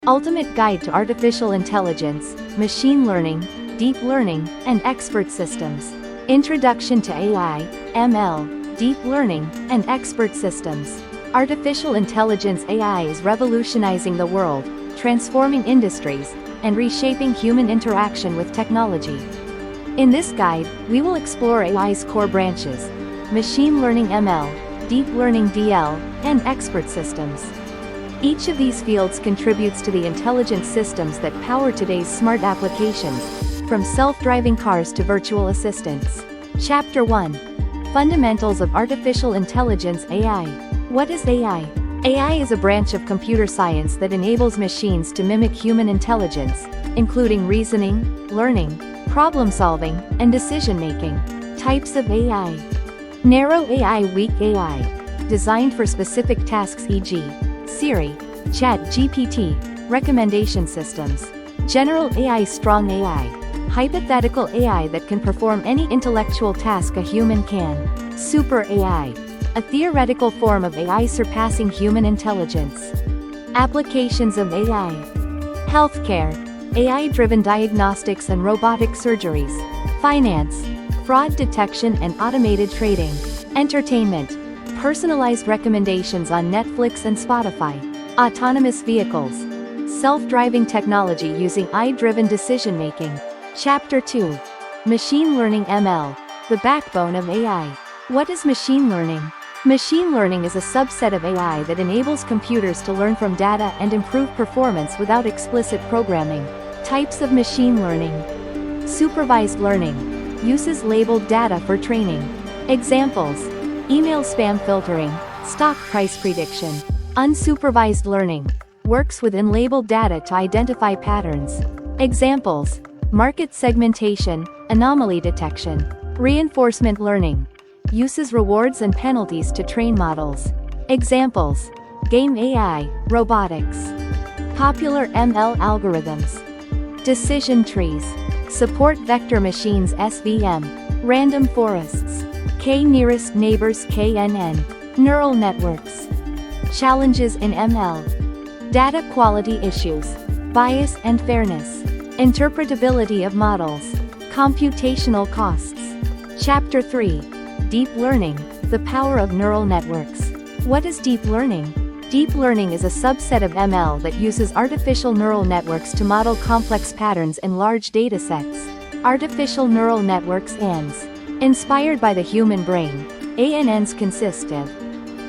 Ultimate Guide to Artificial Intelligence, Machine Learning, Deep Learning, and Expert Systems. Introduction to AI, ML, Deep Learning, and Expert Systems. Artificial intelligence AI is revolutionizing the world, transforming industries, and reshaping human interaction with technology. In this guide, we will explore AI's core branches: machine learning ML, deep learning DL, and expert systems. Each of these fields contributes to the intelligent systems that power today's smart applications, from self-driving cars to virtual assistants. Chapter 1. Fundamentals of Artificial Intelligence AI. What is AI? AI is a branch of computer science that enables machines to mimic human intelligence, including reasoning, learning, problem-solving, and decision-making. Types of AI. Narrow AI, weak AI. Designed for specific tasks, e.g., Siri, ChatGPT, recommendation systems. General AI, strong AI. Hypothetical AI that can perform any intellectual task a human can. Super AI. A theoretical form of AI surpassing human intelligence. Applications of AI. Healthcare. AI-driven diagnostics and robotic surgeries. Finance. Fraud detection and automated trading. Entertainment. Personalized recommendations on Netflix and Spotify. Autonomous vehicles. Self-driving technology using AI-driven decision-making. Chapter 2. Machine learning ML, the backbone of AI. What is machine learning? Machine learning is a subset of AI that enables computers to learn from data and improve performance without explicit programming. Types of machine learning. Supervised learning. Uses labeled data for training. Examples: email spam filtering, stock price prediction. Unsupervised learning. Works with unlabeled data to identify patterns. Examples: market segmentation, anomaly detection. Reinforcement learning. Uses rewards and penalties to train models. Examples: game AI, robotics. Popular ML algorithms. Decision trees. Support vector machines, SVM. Random forests. K-nearest neighbors, KNN. Neural networks. Challenges in ML. Data quality issues. Bias and fairness. Interpretability of models. Computational costs. Chapter 3. Deep learning, the power of neural networks. What is deep learning? Deep learning is a subset of ML that uses artificial neural networks to model complex patterns in large datasets. Artificial neural networks ANNs. Inspired by the human brain, ANNs consist of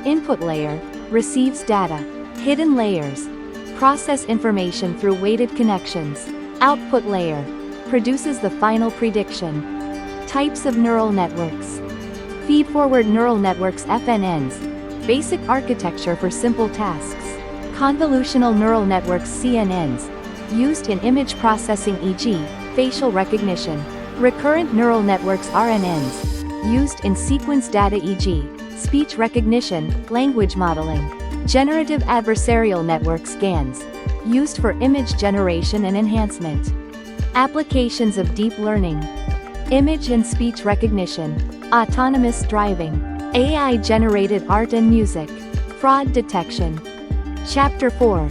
input layer, receives data, hidden layers, process information through weighted connections, output layer, produces the final prediction. Types of neural networks. Feed-forward neural networks, FNNs, basic architecture for simple tasks. Convolutional neural networks, CNNs, used in image processing, e.g., facial recognition. Recurrent neural networks, RNNs, used in sequence data, e.g., speech recognition, language modeling. Generative adversarial networks, GANs, used for image generation and enhancement. Applications of deep learning. Image and speech recognition. Autonomous driving. AI-generated art and music. Fraud detection. Chapter 4.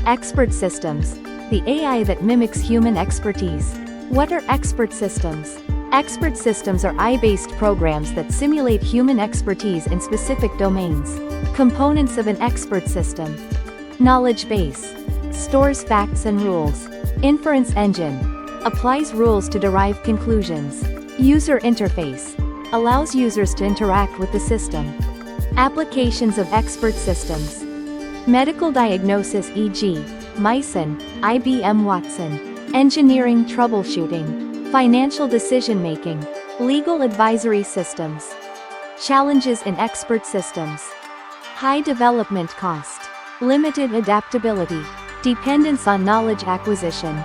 Expert systems, the AI that mimics human expertise. What are expert systems? Expert systems are AI-based programs that simulate human expertise in specific domains. Components of an expert system. Knowledge base. Stores facts and rules. Inference engine. Applies rules to derive conclusions. User interface. Allows users to interact with the system. Applications of expert systems. Medical diagnosis, e.g., Mycin, IBM Watson. Engineering troubleshooting. Financial decision-making. Legal advisory systems. Challenges in expert systems. High development cost. Limited adaptability. Dependence on knowledge acquisition.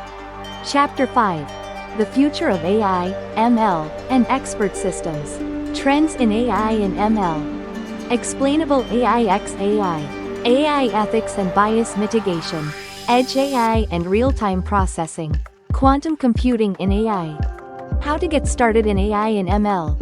Chapter 5. The future of AI, ML, and expert systems. Trends in AI and ML. Explainable AI x AI. AI ethics and bias mitigation. Edge AI and real-time processing. Quantum computing in AI. How to get started in AI and ML.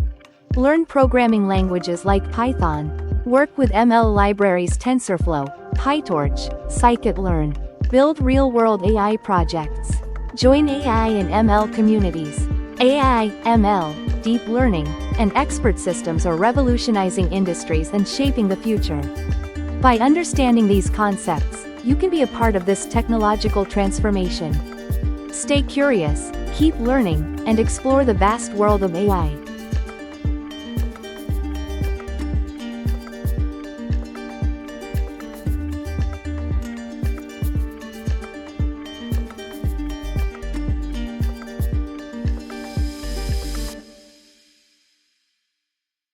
Learn programming languages like Python. Work with ML libraries TensorFlow, PyTorch, Scikit-learn. Build real-world AI projects. Join AI and ML communities. AI, ML, deep learning, and expert systems are revolutionizing industries and shaping the future. By understanding these concepts, you can be a part of this technological transformation. Stay curious, keep learning, and explore the vast world of AI.